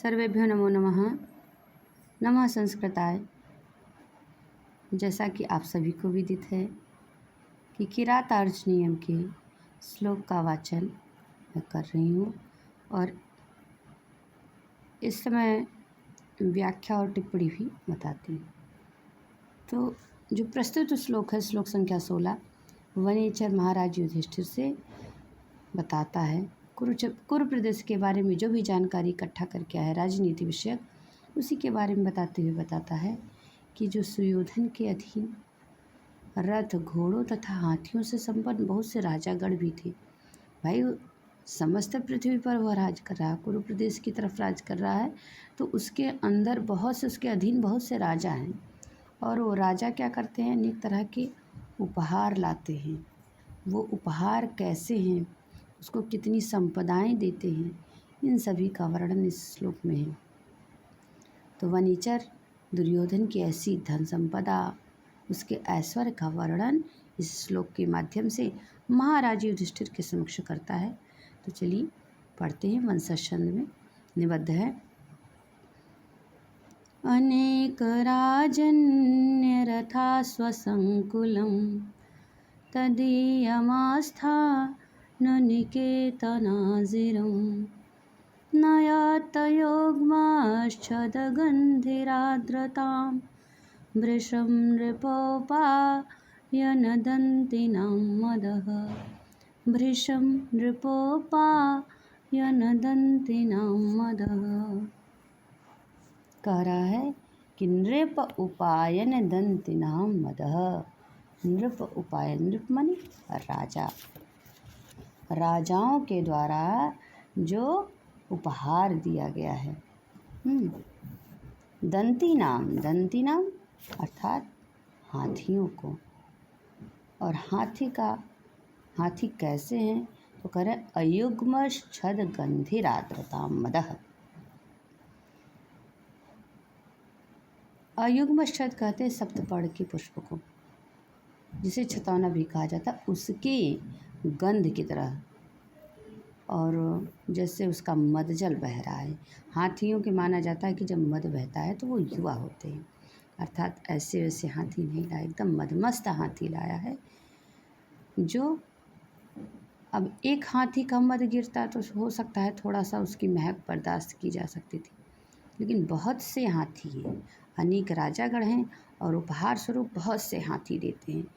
सर्वेभ्यो नमो नमः। नमः संस्कृताय। जैसा कि आप सभी को विदित है कि किरातार्जुन नियम के श्लोक का वाचन मैं कर रही हूँ और इस समय व्याख्या और टिप्पणी भी बताती हूँ। तो जो प्रस्तुत श्लोक है, श्लोक संख्या 16, वनेचर महाराज युधिष्ठिर से बताता है कुरु प्रदेश के बारे में जो भी जानकारी इकट्ठा करके आया है राजनीति विषयक, उसी के बारे में बताते हुए बताता है कि जो सुयोधन के अधीन रथ, घोड़ों तथा हाथियों से संपन्न बहुत से राजागण भी थे। भाई, समस्त पृथ्वी पर वह राज कर रहा है, कुरु प्रदेश की तरफ राज कर रहा है, तो उसके अंदर बहुत से, उसके अधीन बहुत से राजा हैं। और वो राजा क्या करते हैं, अनेक तरह के उपहार लाते हैं। वो उपहार कैसे हैं, उसको कितनी संपदाएं देते हैं, इन सभी का वर्णन इस श्लोक में है। तो वनीचर दुर्योधन की ऐसी धन संपदा, उसके ऐश्वर्य का वर्णन इस श्लोक के माध्यम से महाराज युधिष्ठिर के समक्ष करता है। तो चलिए पढ़ते हैं। वंशज छंद में निबद्ध है। अनेक राजन्य रथा स्वसंकुलम तदीयमास्था न निकेतनाजिरं नयातयोग्माश्चदगन्धिराद्रतां वृषं नृपोपायनदन्तिनां मदः भृशं नृपोपायनदन्तिनां मदः। कह रहा है कि नृप उपायन दंतिनां मदः। नृप उपायन, नृप माने राजा, राजाओं के द्वारा जो उपहार दिया गया है। दंती नाम, दंती नाम अर्थात हाथियों को। और हाथी कैसे हैं, तो कह रहे अयुग्म छद गंधिराद्रता मदः। अयुग्म छद कहते हैं सप्तपर्ण के पुष्प को, जिसे छतौना भी कहा जाता, उसके गंध की तरह। और जैसे उसका मदजल बह रहा है। हाथियों के माना जाता है कि जब मद बहता है तो वो युवा होते हैं, अर्थात ऐसे वैसे हाथी नहीं लाया, एकदम मदमस्त हाथी लाया है। जो अब एक हाथी का मद गिरता तो हो सकता है थोड़ा सा उसकी महक बर्दाश्त की जा सकती थी, लेकिन बहुत से हाथी हैं, अनेक राजागण हैं और उपहार स्वरूप बहुत से हाथी देते हैं।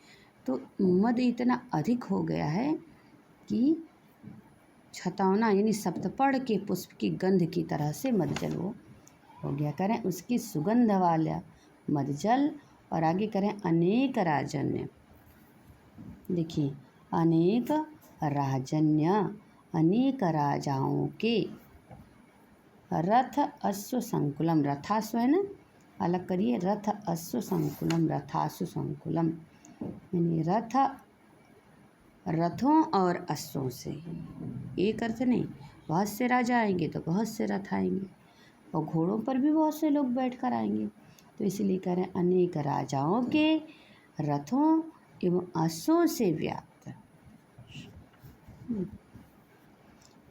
तो मद इतना अधिक हो गया है कि छतौना यानी सप्तपर्ण के पुष्प की गंध की तरह से मदजल वो हो गया। करें उसकी सुगंध वाला मदजल। और आगे करें अनेक राजन्य। देखिए, अनेक राजन्य, अनेक राजाओं के रथ अश्व संकुलम, रथाश्व है ना, अलग करिए, रथ अश्व संकुलम, रथाश्व संकुलम यानी रथों और अश्वों से। एक अर्थ नहीं, बहुत से राजा आएंगे तो बहुत से रथ आएंगे, और घोड़ों पर भी बहुत से लोग बैठकर आएंगे। तो इसीलिए कह रहे हैं अनेक राजाओं के रथों एवं अश्वों से व्याप्त।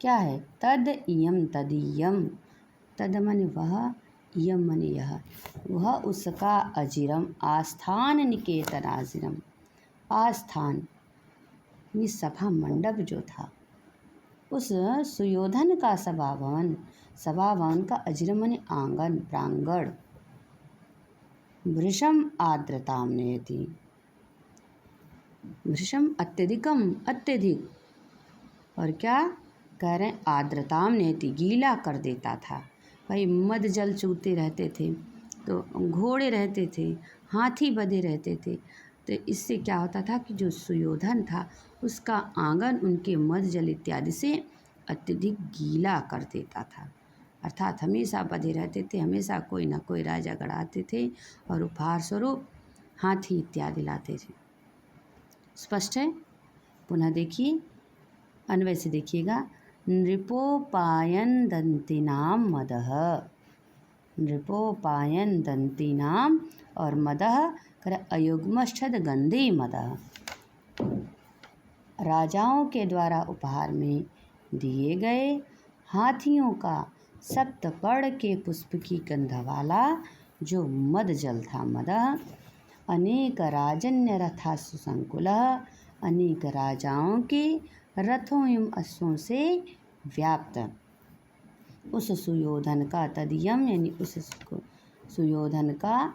क्या है, तद इयम तदीयम, तद मन वह, इयम मन यह, वह उसका अजिरम आस्थान निकेतन आजिरम। आस्थान ये सभा मंडप जो था, उस सुयोधन का सभा भवन का अजिरम माने आंगन, प्रांगण। वृषम आर्द्रताम नयति, वृषम अत्यधिकम, अत्यधिक। और क्या कह रहे हैं, आर्द्रताम नयति, गीला कर देता था। भाई, मद जल चूते रहते थे, तो घोड़े रहते थे, हाथी बंधे रहते थे, तो इससे क्या होता था कि जो सुयोधन था उसका आंगन उनके मद जल इत्यादि से अत्यधिक गीला कर देता था। अर्थात हमेशा बंधे रहते थे, हमेशा कोई ना कोई राजागण आते थे और उपहार स्वरूप हाथी इत्यादि लाते थे। स्पष्ट है? पुनः देखिए, अन्वय से देखिएगा। नृपोपायन दंतिनाम मदः, नृपोपायन दंतिनाम और मदः कर अयुग्मश्चद गंधे मदः। राजाओं के द्वारा उपहार में दिए गए हाथियों का सप्तपर्ण के पुष्प की गंध वाला जो मद जल था मदः। अनेक राजन्य रथा सुसंकुल, अनेक राजाओं के रथों एवं अश्वों से व्याप्त। उस सुयोधन का तदीयम यानी उस सुयोधन का,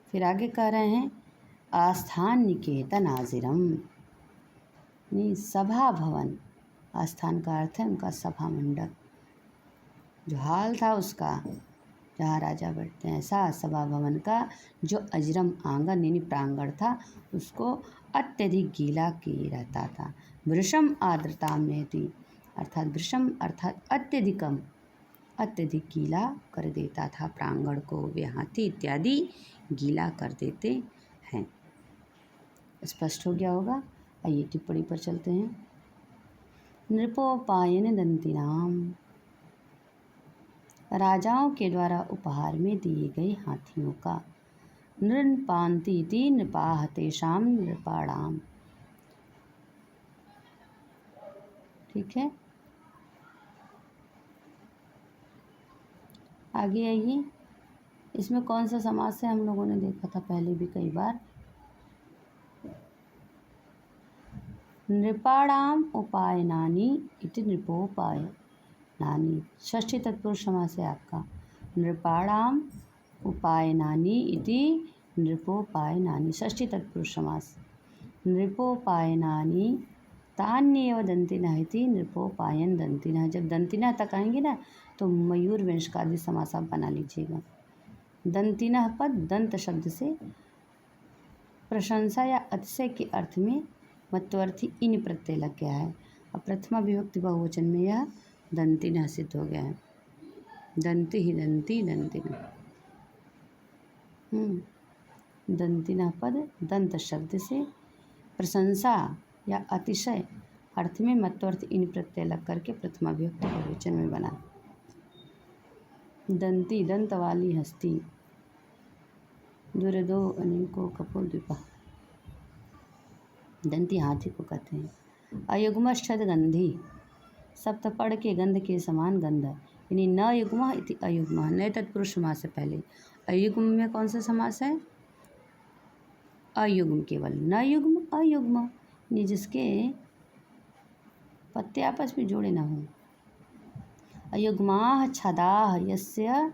फिर आगे कह रहे हैं आस्थान निकेतन आजिरम, यानी सभा भवन। आस्थान का अर्थ है उनका सभा मंडप, जो हाल था उसका जहाँ राजा बैठते हैं, ऐसा सभा भवन का जो अजरम आंगन यानी प्रांगण था उसको अत्यधिक गीला किए रहता था। वृषम आर्द्रता में थी, अर्थात वृषम अर्थात अत्यधिकम, अत्यधिक गीला कर देता था प्रांगण को, वे हाथी इत्यादि गीला कर देते हैं। स्पष्ट हो गया होगा। आइए टिप्पणी पर चलते हैं। नृपोपायन दंतिनाम, राजाओं के द्वारा उपहार में दिए गए हाथियों का। नृपान्तीति नृपाः तेषां नृपाणाम, ठीक है। आगे आइए, इसमें कौन सा समास है हम लोगों ने देखा था पहले भी कई बार। नृपाणाम उपायनानि इति नृपोपायनानि, षष्ठी तत्पुरुष समास है आपका। नृपाणाम उपायनानि इति नृपोपायनानि, षष्ठी तत्पुरुष समास। नृपोपायनानि तान्येव दंतिनः इति नृपोपायन दंतिनः। जब दंतिनः तक आएंगे ना तो मयूर वंश का आदि समास आप बना लीजिएगा। दंतिनः पद दंत शब्द से प्रशंसा या अतिशय के अर्थ में मत्वर्थी इन प्रत्यय लग गया है। अब प्रथमा विभक्ति बहुवचन में यह दंतिनः सिद्ध हो गया है। दंति ही दंती दंतिनः। दंतिनः पद दंत शब्द से प्रशंसा या अतिशय अर्थ में मत्वर्थ इन प्रत्यय लग करके प्रथमा विभक्ति बहुवचन में बना। दंती दंत वाली हस्ती, दुर्दो अनेको कपोल द्वीपा, दंती हाथी को कहते हैं। अयुग्मश्छद गंधी, सप्तपर्ण के गंध के समान गंध, यानी न युग्म इति अयुग्म, नए तत्पुरुष समास से पहले। अयुग्म में कौन सा समास है? अयुग्म केवल, न युग्म अयुग्म, यानी जिसके पत्ते आपस में जोड़े ना हों। अयुग्माः छदाः यस्य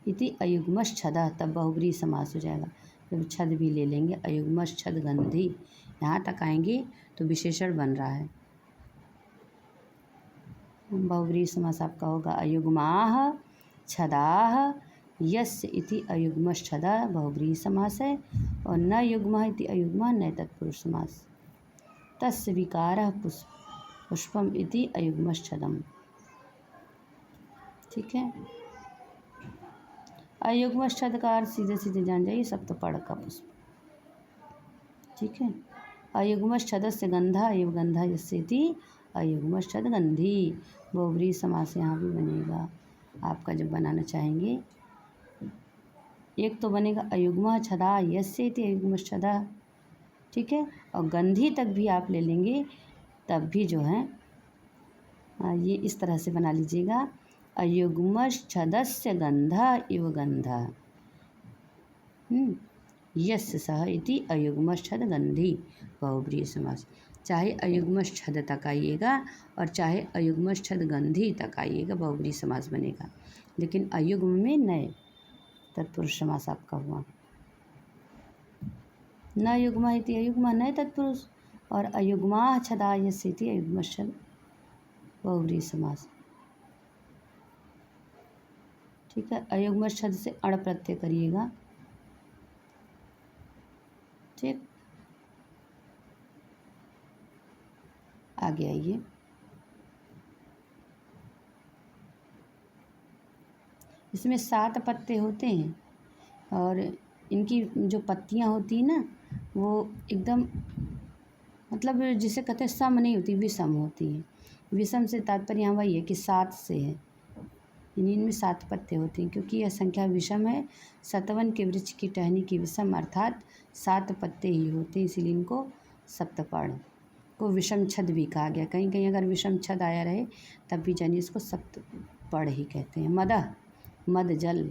इति अयुग्मश्छदः, तब बहुब्रीहि समास हो जाएगा। जब छद भी ले लेंगे, अयुग्मश्छद गंधी, यहाँ तक आएंगे तो विशेषण बन रहा है। बहुब्रीहि समास आपका होगा अयुग्माः छदाः यस्य इति अयुग्मश्छदः, बहुब्रीहि समास है। और न युग्मः इति अयुग्मः नए तत्पुरुष समास। तस्य विकारः पुष्पम इति अयुग्मश्छदम्, ठीक है। अयुग्मश्छद का अर्थ सीधे सीधे जान जाइए, सप्तपर्ण का पुष्प, ठीक है। अयुग्मश्छदस्य गंधा एव गंधा यस्य इति अयुग्मश्छद गंधी, बहुब्रीहि समास यहाँ भी बनेगा आपका जब बनाना चाहेंगे। एक तो बनेगा अयुग्मः छदा यस्य इति अयुग्मश्छदः, ठीक है। और गंधी तक भी आप ले लेंगे तब भी जो है ये इस तरह से बना लीजिएगा, अयुग्मश्छदस्य गंधः इव गंधः यस्य सः इति अयुग्मश्छद गंधी, बहुब्रीहि समास। चाहे अयुग्मश्छद तक आइएगा और चाहे अयुग्मश्छद गंधी तक आइएगा, बहुब्रीहि समास बनेगा। लेकिन अयुग्म में नए तत्पुरुष समास आपका हुआ। न युग्म इति अयुग्म नए तत्पुरुष, और अयुग्माः छदा यस्य इति अयुग्मश्छद, बहुब्रीहि समास, ठीक है। अयुग्मश्छद से अण प्रत्यय करिएगा, ठीक। आगे आइए, इसमें 7 पत्ते होते हैं और इनकी जो पत्तियां होती हैं ना वो एकदम मतलब जिसे कहते हैं सम नहीं होती, विषम होती है। विषम से तात्पर्य यहाँ वही है कि 7 से है, इनमें 7 पत्ते होते हैं क्योंकि यह संख्या विषम है। सतवन के वृक्ष की टहनी की विषम अर्थात 7 पत्ते ही होते हैं, इसीलिए इनको सप्तपर्ण को विषम छद भी कहा गया। कहीं कहीं अगर विषम छद आया रहे तब भी जानिए इसको पढ़ ही कहते हैं। मदः मद जल।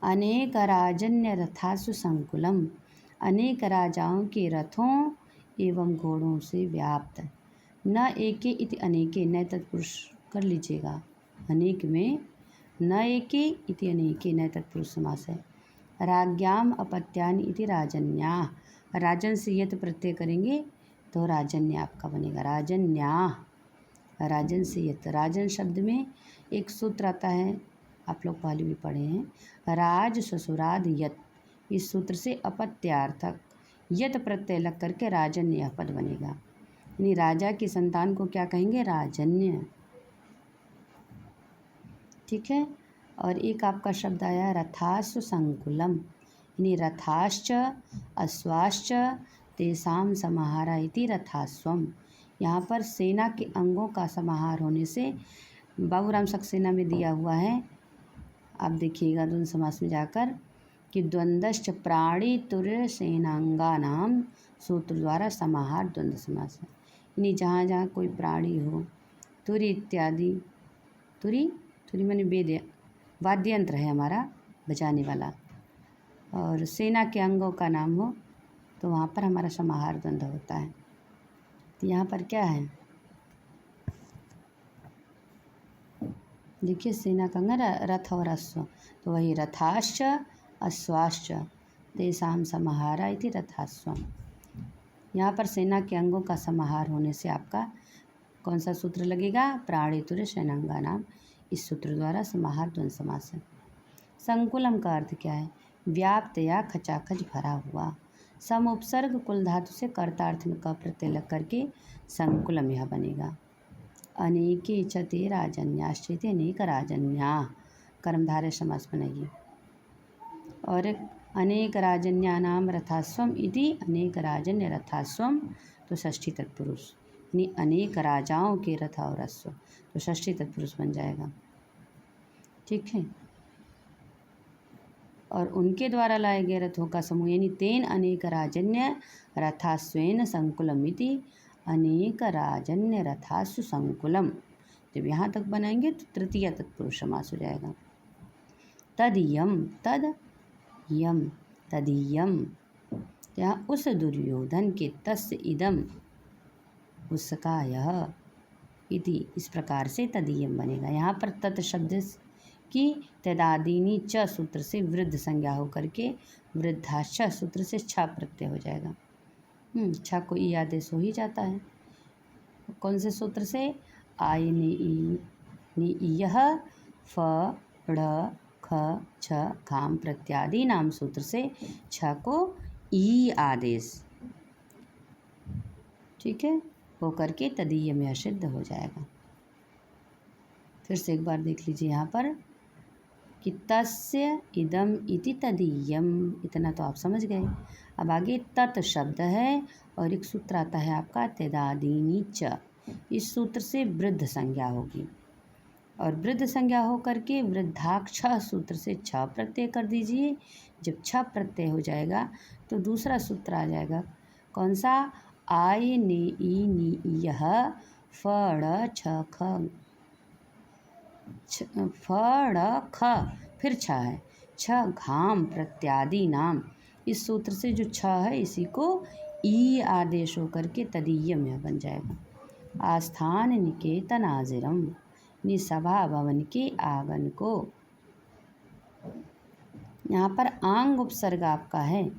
अनेक राजन्य रथासु संकुलम, अनेक राजाओं के रथों एवं घोड़ों से व्याप्त। न एके इति अनेके, नए तत्पुरुष कर लीजिएगा। अनेक में न एके इति अनेके नए तत्पुरुष समास है। राज्ञाम अपत्यानि इति राजन्या, राजन से यत प्रत्यय करेंगे तो राजन्य आपका बनेगा। राजन्या, राजन से यत। राजन शब्द में एक सूत्र आता है, आप लोग पहले भी पढ़े हैं, राज ससुराद यत। इस सूत्र से अपत्यार्थक यत प्रत्यय लग करके राजन्य पद बनेगा। यानी राजा की संतान को क्या कहेंगे? राजन्य। ठीक है। और एक आपका शब्द आया रथास्व संकुलम, यानी रथाश्च अश्वाश्च तेषाम समाहारा इति रथास्वम। यहाँ पर सेना के अंगों का समाहार होने से बाबूराम सक्सेना में दिया हुआ है, आप देखिएगा द्वंद्व समास में जाकर कि द्वंद्वश्च प्राणी तुर्य सेनांगा नाम सूत्र द्वारा समाहार द्वंद्व समास है। यानी जहाँ जहाँ कोई प्राणी हो, तुरी इत्यादि, तुरी तुरी माने वाद्य यंत्र है हमारा बजाने वाला, और सेना के अंगों का नाम हो तो वहाँ पर हमारा समाहार द्वंद्व होता है। तो यहाँ पर क्या है, देखिए सेना का अंग रथ और अश्व, तो वही रथाश्च अश्वाश्च तेषाम समाहारा इति रथास्वम। यहाँ पर सेना के अंगों का समाहार होने से आपका कौन सा सूत्र लगेगा? प्राणितुर्य सेनांगा नाम, इस सूत्र द्वारा समाहार द्वंद्व समास है। संकुलम का अर्थ क्या है? व्याप्त या खचाखच भरा हुआ। सम उपसर्ग कुल धातु से कर्तार्थ में क प्रत्यय लग करके संकुलम यह बनेगा। अनेके चते राजन्याश्चित, अनेक राजन्या कर्मधारय समास बनाइए। और अनेक राजन्यानाम रथास्वम इति अनेक राजन्य रथास्वम, तो षष्ठी तत्पुरुष, यानी अनेक राजाओं के रथ और अश्व, तो षष्ठी तत्पुरुष बन जाएगा। ठीक है। और उनके द्वारा लाए गए रथों का समूह, यानी तेन अनेक राजन्य रथास्वेन संकुलमिति अनेक राजन्य रथासु संकुलम। जब यहाँ तक बनाएंगे तो तृतीय तत्पुरुष समास हो जाएगा। तदीयम, तद यम, तदीयम, यहाँ उस दुर्योधन के, तस्य इदम उसका यह, इति इस प्रकार से तदीयम बनेगा। यहाँ पर तत् शब्द की तदादीनी च सूत्र से वृद्ध संज्ञा होकर के वृद्धाश्च सूत्र से छ प्रत्यय हो जाएगा। छ को ई आदेश हो ही जाता है। कौन से सूत्र से? आई नि यह फ ड़ ख छ घाम प्रत्यादि नाम सूत्र से छ को ई आदेश, ठीक है, होकर के तदीय में असिद्ध हो जाएगा। फिर से एक बार देख लीजिए यहाँ पर कि तस्य इदम इति तदीयम, इतना तो आप समझ गए। अब आगे तत् शब्द है और एक सूत्र आता है आपका तदादीनी च, इस सूत्र से वृद्ध संज्ञा होगी और वृद्ध संज्ञा हो करके वृद्धाक्ष सूत्र से छ प्रत्यय कर दीजिए। जब छ प्रत्यय हो जाएगा तो दूसरा सूत्र आ जाएगा, कौन सा? आय ने ई नी यह फ ड़ छ ख, फ ड़ ख फिर छ है, छ घाम प्रत्यादि नाम, इस सूत्र से जो छ है इसी को ई आदेश होकर के तदीय में बन जाएगा। आस्थान निकेतन आजिरम, निसभा भवन के आंगन को, यहाँ पर आंग उपसर्ग आपका है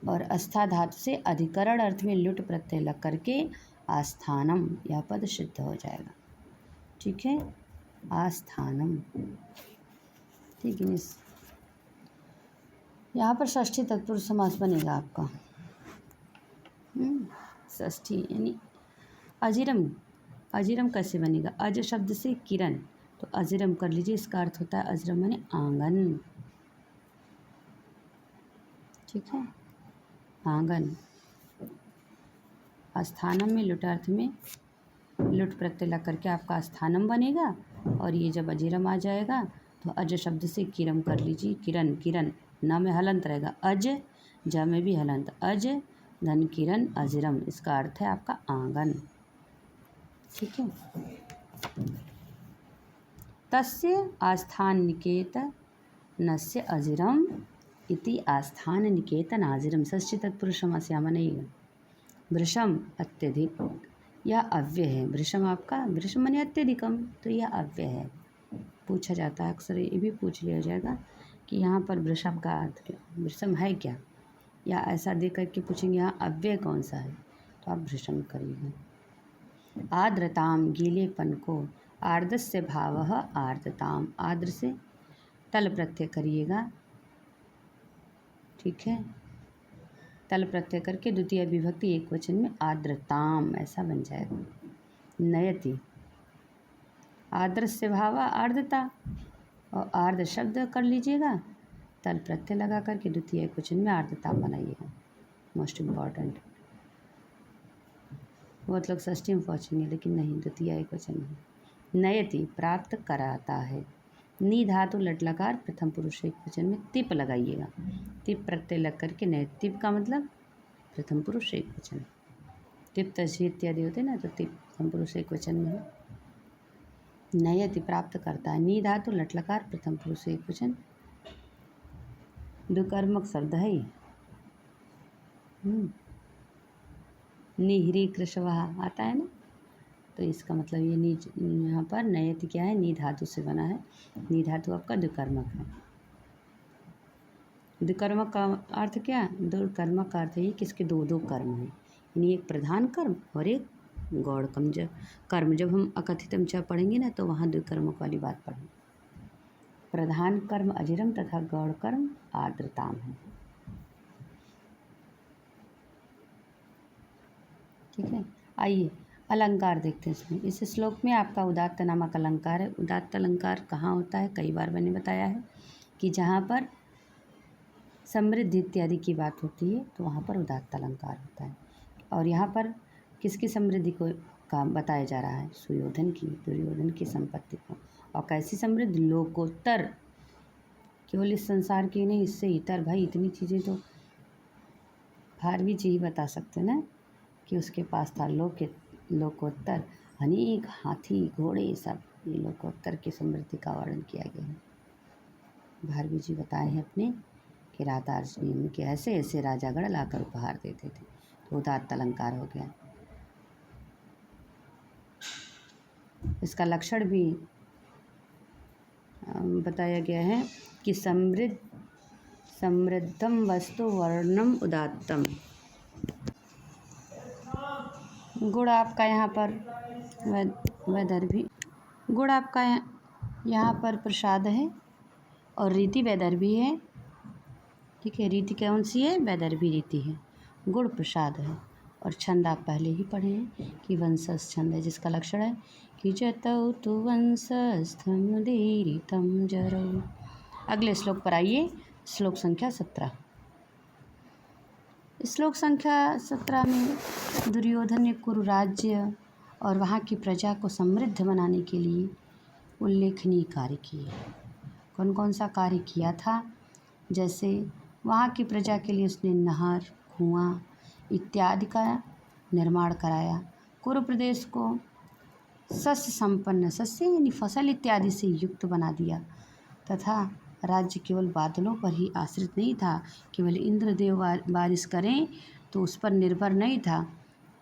और अस्था धातु से अधिकरण अर्थ में लुट प्रत्यय लग करके आस्थानम यह पद सिद्ध हो जाएगा। ठीक है, आस्थानम। ठीक है, यहाँ पर षष्ठी तत्पुरुष समास बनेगा आपका। षष्ठी यानी अजिरम, अजिरम कैसे बनेगा? अज शब्द से किरण, तो अजिरम कर लीजिए, इसका अर्थ होता है अजिरम माने आंगन। ठीक है, आंगन। आस्थानम में लुटार्थ में लुट प्रत्यय लग करके आपका आस्थानम बनेगा और ये जब अजिरम आ जाएगा तो अज शब्द से किरम कर लीजिए, किरण, किरण, न में हलंत रहेगा, अज, ज में भी हलंत, अज धन किरण अजिरम, इसका अर्थ है आपका आंगन। ठीक है, तस्य आस्थान निकेत नस्य अजिरम इति आस्थान निकेतन आजिरम षष्ठी तत्पुरुषम अस्यामनैव। वृषम अत्यधिक, यह अव्यय है। वृषम आपका, वृषम माने अत्यधिकम, तो यह अव्यय है। पूछा जाता है अक्सर, ये भी पूछ लिया जाएगा कि यहाँ पर वृषम का अर्थ क्या, वृषम है क्या, या ऐसा दे करके पूछेंगे यहाँ अव्यय कौन सा है, तो आप वृषम करिएगा। आर्द्रताम, गीलेपन को। आर्द्रस्य भावः आर्द्रताम, आर्द्र से तल प्रत्यय करिएगा, ठीक है। तल प्रत्यय करके द्वितीय विभक्ति एक वचन में आर्द्रताम ऐसा बन जाएगा। नयति, आर्द्रस्य भाव आर्द्रता, और आर्द्र शब्द कर लीजिएगा, तल प्रत्यय लगा करके द्वितीय एक वचन में आर्द्रता बनाइएगा। मोस्ट इम्पॉर्टेंट, बहुत लोग षष्ठी में पहुँचेंगे लेकिन नहीं, द्वितीय एक वचन है। नयति, प्राप्त कराता है। नी धातु लट लकार प्रथम पुरुष एक वचन में तिप लगाइएगा, तिप प्रत्यय लग करके नय, तिप का मतलब प्रथम पुरुष एक वचन, तिप तस्वीर इत्यादि होते हैं ना, तो तिप प्रथम पुरुष एक वचन में है। नयति, प्राप्त करता है। नी धातु लट लकार प्रथम पुरुष एक वचन, दुकर्मक शब्द है ये। निहरी कृशवाहा आता है ना, तो इसका मतलब ये नी, यहाँ पर नयति क्या है, नी धातु से बना है। नी धातु आपका द्विकर्मक है। द्विकर्मक का अर्थ क्या, दो कर्मक का अर्थ है किसके दो दो कर्म हैं, यानी एक प्रधान कर्म और एक गौड़ कर्म। जब हम अकथितम च पढ़ेंगे ना, तो वहाँ द्विकर्मक वाली बात पढ़ेंगे। प्रधान कर्म अजिरम तथा गौड़ कर्म आर्द्रताम है, ठीक है। आइए अलंकार देखते हैं इसमें। इस श्लोक में आपका उदात्त नामक अलंकार है। उदात्त अलंकार कहाँ होता है, कई बार मैंने बताया है कि जहाँ पर समृद्धि इत्यादि की बात होती है तो वहाँ पर उदात्त अलंकार होता है। और यहाँ पर किसकी समृद्धि को का बताया जा रहा है, सुयोधन की, दुर्योधन की संपत्ति को। और कैसी समृद्धि, लोकोत्तर, केवल इस संसार की नहीं, इससे इतर, भाई इतनी चीज़ें तो भारवी जी ही बता सकते ना कि उसके पास था लोकोत्तर, अनेक हाथी घोड़े सब, ये लोकोत्तर की समृद्धि का वर्णन किया गया है। भारवी जी बताए हैं अपने कि राधार्जनी उनके ऐसे ऐसे राजागण लाकर उपहार देते थे, तो उदात्त अलंकार हो गया। इसका लक्षण भी बताया गया है कि समृद्धम वस्तु वर्णम उदात्तम। गुण आपका यहाँ पर वैदर्भी, गुण आपका यहाँ पर प्रसाद है, और रीति वैदर्भी है, ठीक है। रीति कौन सी है, वैदर्भी रीति है। गुण प्रसाद है, और छंद आप पहले ही पढ़े हैं कि वंशस्थ छंद है, जिसका लक्षण है कि जतौ तु वंशस्थम दीरितम जरौ। अगले श्लोक पर आइए, श्लोक संख्या 17। श्लोक संख्या 17 में दुर्योधन ने कुरु राज्य और वहाँ की प्रजा को समृद्ध बनाने के लिए उल्लेखनीय कार्य किए। कौन कौन सा कार्य किया था, जैसे वहाँ की प्रजा के लिए उसने नहर, कुआं इत्यादि का निर्माण कराया। कुरु प्रदेश को सस्य संपन्न, सस्य यानी फसल इत्यादि से युक्त बना दिया, तथा राज्य केवल बादलों पर ही आश्रित नहीं था, केवल इंद्रदेव बारिश करें तो उस पर निर्भर नहीं था।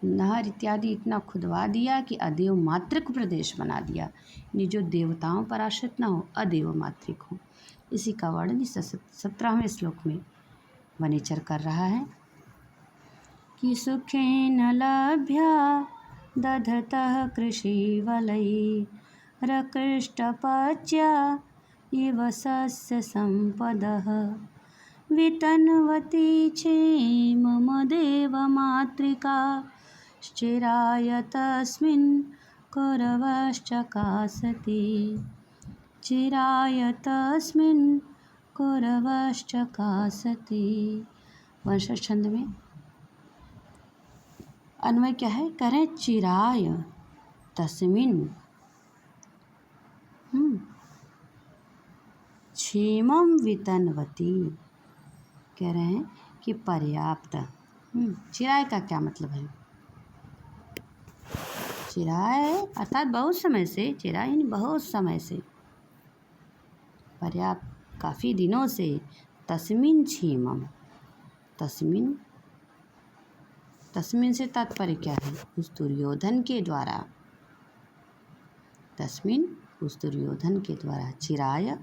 नहर इत्यादि इतना खुदवा दिया कि अदेव मातृक प्रदेश बना दिया, यानी जो देवताओं पर आश्रित न हो, अदेव मातृक हो। इसी का वर्णन इस 17वें श्लोक में वनेचर कर रहा है कि सुखेन लभ्या दधतः कृषिवलैरकृष्टपच्या इव सस्य संपदः वितन्वती क्षेमम देवमातृका चिराय तस्मिन् कौरवश्चकासति, चिराय तस्मिन् कौरवश्चकासति। वंशज छंद में अन्वय क्या है, कह रहे हैं चिराय तस्मिन् क्षेमम वितन्वती, कह रहे हैं कि पर्याप्त। चिराय का क्या मतलब है, चिराय अर्थात बहुत समय से, चिराय यानी बहुत समय से, पर्याप्त काफ़ी दिनों से तस्मिन क्षेमम, तस्मिन तस्मिन से तात्पर्य क्या है? उस दुर्योधन के द्वारा, तस्मिन उस दुर्योधन के द्वारा, चिराय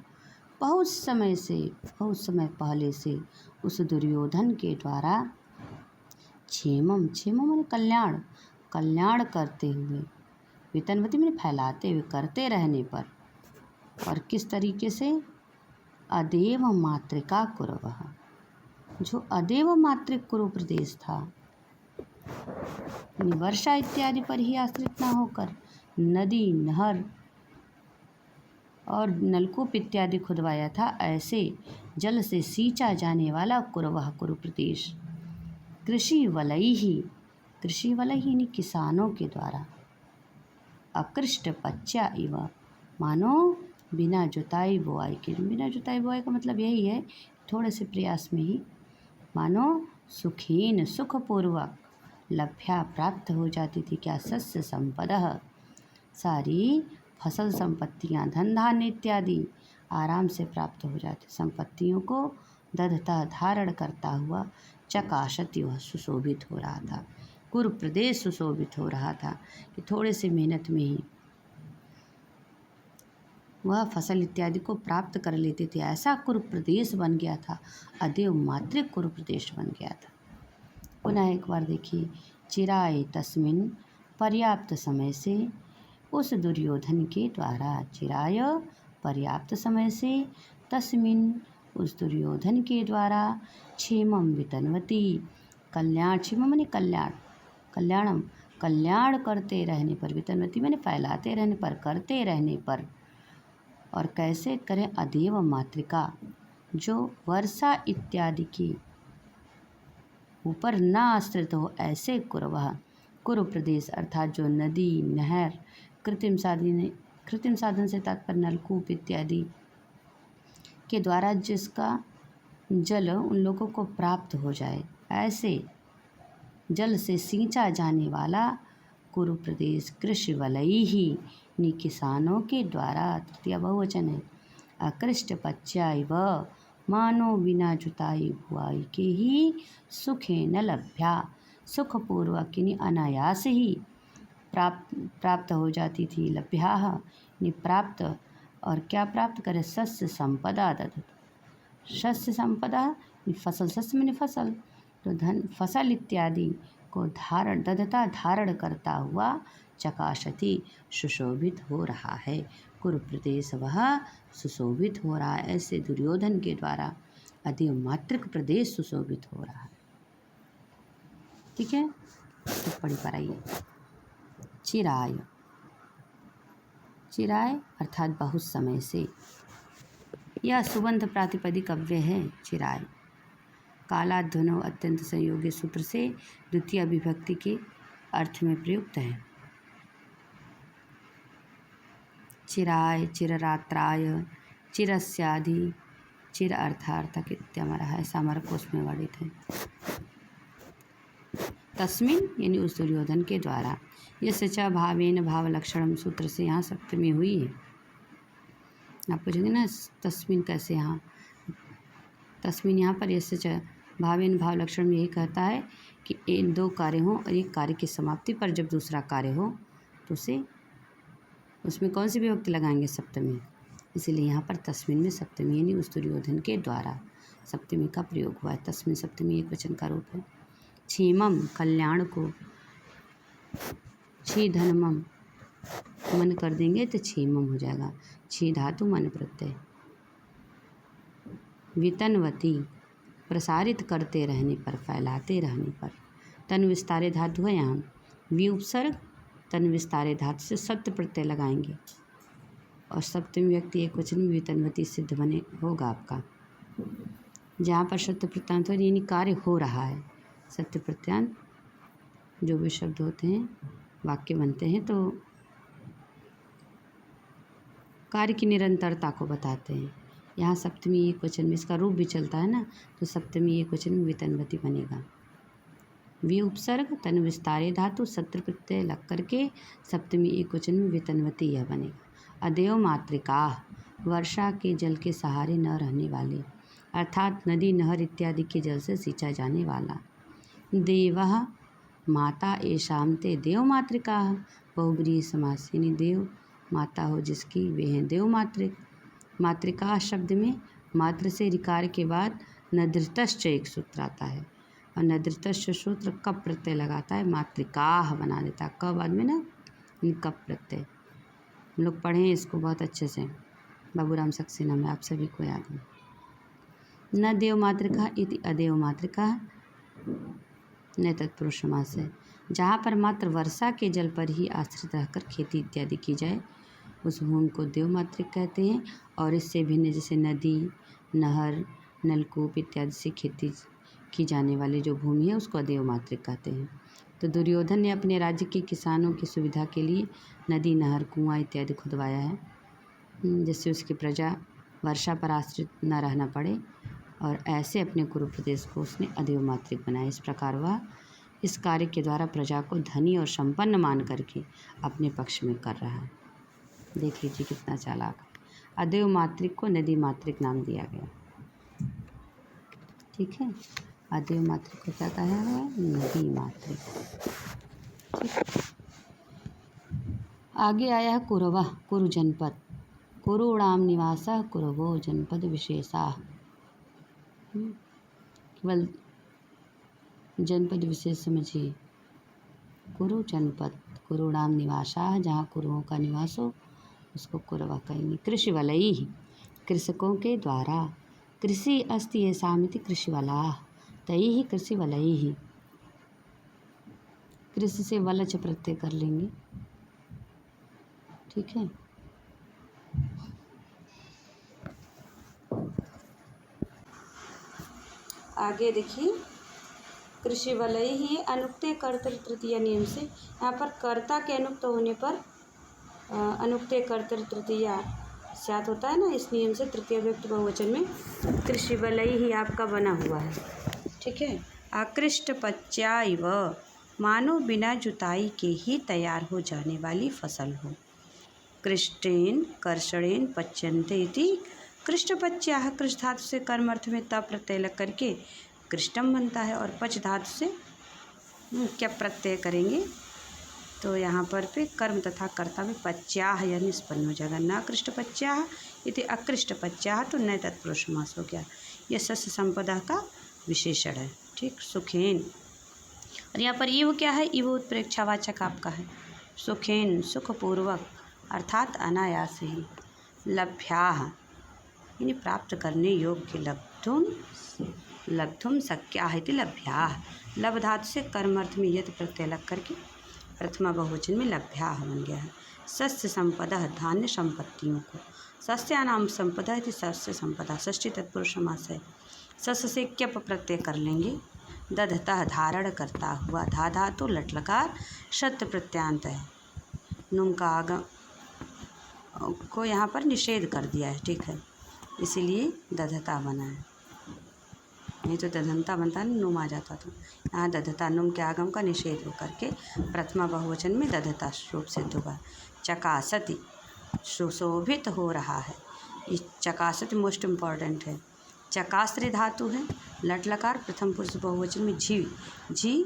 बहुत समय से, बहुत समय पहले से उस दुर्योधन के द्वारा, क्षेमम, क्षेमम माने कल्याण, कल्याण करते हुए, वितनवती माने फैलाते हुए, करते रहने पर, और किस तरीके से? अदेव मातृका कुरवः, जो अदेव मातृक कुरु प्रदेश था, वर्षा इत्यादि पर ही आश्रित न होकर नदी, नहर और नलकूप इत्यादि खुदवाया था, ऐसे जल से सींचा जाने वाला कुरवः कुरु प्रदेश, कृषि वलयि, कृषि वलयि यानी किसानों के द्वारा, अकृष्ट पच्चा इव, मानो बिना जुताई बुआई के, बिना जुताई बुआई का मतलब यही है थोड़े से प्रयास में ही, मानो सुखीन, सुखपूर्वक, लभ्या प्राप्त हो जाती थी क्या? सस्य संपदा, सारी फसल संपत्तियाँ, धन धान्य इत्यादि आराम से प्राप्त हो जाती, संपत्तियों को दधता धारण करता हुआ, चकाशति, वह सुशोभित हो रहा था, कुरु प्रदेश सुशोभित हो रहा था कि थोड़े से मेहनत में ही वह फसल इत्यादि को प्राप्त कर लेते थे। ऐसा कुरु प्रदेश बन गया था, अदेव मातृक कुरु प्रदेश बन गया था। पुनः एक बार देखिए, चिराय तस्मिन, पर्याप्त समय से उस दुर्योधन के द्वारा, चिराय पर्याप्त समय से, तस्मिन उस दुर्योधन के द्वारा, क्षेमम वितनवती, कल्याण, क्षेम माने कल्याण, कल्याणम कल्याण करते रहने पर, वितनवती माने फैलाते रहने पर, करते रहने पर, और कैसे करें? अदेव मातृका, जो वर्षा इत्यादि की ऊपर न आश्रित हो, ऐसे कुरवः, कुरु प्रदेश अर्थात जो नदी, नहर, कृत्रिम साधन से तात्पर्य नलकूप इत्यादि के द्वारा जिसका जल उन लोगों को प्राप्त हो जाए, ऐसे जल से सींचा जाने वाला कुरु प्रदेश, कृषि वलयि ही, नि किसानों के द्वारा, तृतीया बहुवचन है, अकृष्ट पच्चा इव, मानो बिना जुताई बुआई के ही, सुखे न लभ्या, सुखपूर्वक यानी अनायास ही प्राप्त हो जाती थी, लभ्या यानी प्राप्त, और क्या प्राप्त करे? सस्य संपदा ददत, शस्य संपदा फसल, शस्य माने फसल, तो धन फसल इत्यादि को धारण, ददता धारण करता हुआ, चकाशति सुशोभित हो रहा है, कुरु प्रदेश वह सुशोभित हो रहा है, ऐसे दुर्योधन के द्वारा अदेव मातृक प्रदेश सुशोभित हो रहा है। ठीक है, टिप्पणी पर आइए। चिराय, चिराय अर्थात बहुत समय से, यह सुबंध प्रातिपदिक अव्यय है। चिराय कालाध्वनो अत्यंत संयोगी सूत्र से द्वितीय विभक्ति के अर्थ में प्रयुक्त है। चिराय, चिररात्राय, चिरस्याधि, चिर अर्थार्थक इत्यामरा है, ऐसा हमारा कोश में वर्णित है। तस्मिन यानी उस दुर्योधन के द्वारा, यस्य च भावेन भाव लक्षणम सूत्र से यहाँ सप्तमी हुई है। आप पूछेंगे ना तस्मिन कैसे? यहाँ तस्मिन यहाँ पर यस्य च भावेन भाव लक्षण में यही कहता है कि एक दो कार्य हों और एक कार्य की समाप्ति पर जब दूसरा कार्य हो तो उसे उसमें कौन सी विभक्ति लगाएंगे? सप्तमी। इसीलिए यहाँ पर तस्मिन में सप्तमी यानी उस दुर्योधन के द्वारा सप्तमी का प्रयोग हुआ है। तस्मिन सप्तमी एक वचन का रूप है। क्षेमम कल्याण को, क्षी धनमम मन कर देंगे तो क्षेमम हो जाएगा, क्षी धातु मन प्रत्यय। वितनवती प्रसारित करते रहने पर, फैलाते रहने पर, तन विस्तारे धातु है यहाँ, वि उपसर्ग तन विस्तारे धातु से सत्य प्रत्यय लगाएंगे और सप्तमी व्यक्ति एक वचन में वितनवती सिद्ध बने होगा आपका। जहाँ पर सत्य प्रत्यांत हो यानी कार्य हो रहा है, सत्य प्रत्यांत जो भी शब्द होते हैं वाक्य बनते हैं तो कार्य की निरंतरता को बताते हैं। यहाँ सप्तमी एक वचन में इसका रूप भी चलता है ना, तो सप्तमी एक वचन में वितनवती बनेगा। वि उपसर्ग तन विस्तारे धातु सत्र प्रत्यय लग करके सप्तमी एक वचन में वितनवती यह बनेगा। अदेव मातृका वर्षा के जल के सहारे न रहने वाले, अर्थात नदी नहर इत्यादि के जल से सींचा जाने वाला। देवः माता एषां ते देव मातृका, बहुब्रीहि समासिनी देव माता हो जिसकी वे हैं देव मातृक। मातृका शब्द में मात्र से रिकार के बाद नदृतश्च एक सूत्र आता है और नदृतश्च सूत्र कप प्रत्यय लगाता है, मातृका बना देता है, क बाद में ना कप प्रत्यय। हम लोग पढ़े हैं इसको बहुत अच्छे से, बाबूराम सक्सेना में, आप सभी को याद है। न देव मातृका इति अदेव मातृका न तत्पुरुष समास है। जहाँ पर मात्र वर्षा के जल पर ही आश्रित रहकर खेती इत्यादि की जाए उस भूमि को देव मातृक कहते हैं, और इससे भिन्न जैसे नदी नहर नलकूप इत्यादि से खेती की जाने वाली जो भूमि है उसको अदेव मातृक कहते हैं। तो दुर्योधन ने अपने राज्य के किसानों की सुविधा के लिए नदी नहर कुआं इत्यादि खुदवाया है, जिससे उसकी प्रजा वर्षा पर आश्रित न रहना पड़े, और ऐसे अपने कुरु प्रदेश को उसने अदेव मातृक बनाया। इस प्रकार वह इस कार्य के द्वारा प्रजा को धनी और संपन्न मान करके अपने पक्ष में कर रहा है। देख लीजिए कितना चालाक। अदेव मातृक को नदी मातृक नाम दिया गया। ठीक है, अदेव मातृक को क्या कहा है? नदी मातृक। ठीक। आगे आया है कुरवा, कुरु जनपद। कुरुणाम निवासा कुरवो जनपद विशेषा। केवल जनपद विशेष समझिए। कुरु जनपद, कुरुणाम निवासा, जहाँ कुरुओं का निवास हो उसको कुरवा कहेंगे। कृषि वलई, कृषकों के द्वारा। कृषि अस्ति येषामिति कृषि वला, तैः कृषि वलई। कृषि से वलच प्रत्यय कर लेंगे। ठीक है, आगे देखिए। कृषि वलय ही अनुक्ते कर्तृ तृतीय नियम से, यहाँ पर कर्ता के अनुक्त होने पर अनुक्ते कर्तृ तृतीया स्यात् होता है ना, इस नियम से तृतीय व्यक्ति बहुवचन में कृषि वलय ही आपका बना हुआ है। ठीक है, आकृष्ट पच्या इव, मानो बिना जुताई के ही तैयार हो जाने वाली फसल हो। कृष्टेन कर्षणेन पच्यन्ते इति कृष्टपच्याः, कृष्ट धातु से कर्म अर्थ में त प्रत्यय लग करके कृष्टम बनता है, और पच धातु से क्या प्रत्यय करेंगे तो यहाँ पर पे कर्म तथा कर्ता में पच्याः या निष्पन्न हो जाएगा। न कृष्टपच्याः इति अकृष्टपच्याः, तो न तत्पुरुष समास हो गया। यह सस्य संपदा का विशेषण है। ठीक, सुखेन, और यहाँ पर इव क्या है? इव उत्प्रेक्षावाचक आपका है। सुखेन सुखपूर्वक अर्थात अनायास ही। लभ्याः यानी प्राप्त करने योग्य। लब्धुम शक्याः इति लभ्याः, लभ धातु से कर्म अर्थ में यदि प्रत्यय लग करके प्रथमा बहुवचन में लभ्याः बन गया है। सस्य संपदा, धान्य संपत्तियों को। सस्यानाम संपदा इति सस्य संपदा, षष्ठी तत्पुरुष समास है। सस्य से क्यप प्रत्यय कर लेंगे। दधतः धारण करता हुआ, धा धातु लट लकार शत प्रत्यांत है। नुम का आगम को यहाँ पर निषेध कर दिया है। ठीक है, इसीलिए दधता बना है, नहीं तो दधंता बनता नहीं, नुम आ जाता। तो यहाँ दधता, नुम के आगम का निषेध होकर के प्रथमा बहुवचन में दधता रूप सिद्ध हुआ। चकासति, सुशोभित हो रहा है। इस चकासति मोस्ट इम्पॉर्टेंट है। चकास्त्री धातु है, लट लकार प्रथम पुरुष बहुवचन में झी, झी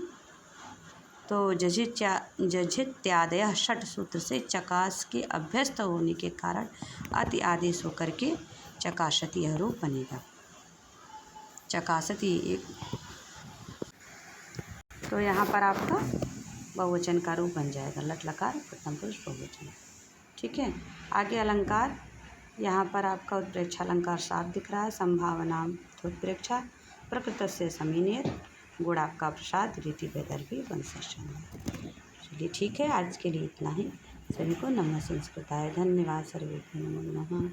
तो जझित्यादय षट सूत्र से चकास के अभ्यस्त होने के कारण अति आदेश होकर के चकाशति यह रूप बनेगा। चकासति एक, तो यहाँ पर आपका बहुवचन का रूप बन जाएगा, लट लकार प्रथम पुरुष बहुवचन। ठीक है, आगे अलंकार। यहाँ पर आपका उत्प्रेक्षा अलंकार साफ दिख रहा है। संभावना उत्प्रेक्षा, प्रकृतस्य समीनेर, गुण आपका प्रसाद, रीति वैदर्भी वंशेषण। चलिए ठीक है, आज के लिए इतना ही। सभी को नमः संस्कृताय। धन्यवाद। सर्वे नमः।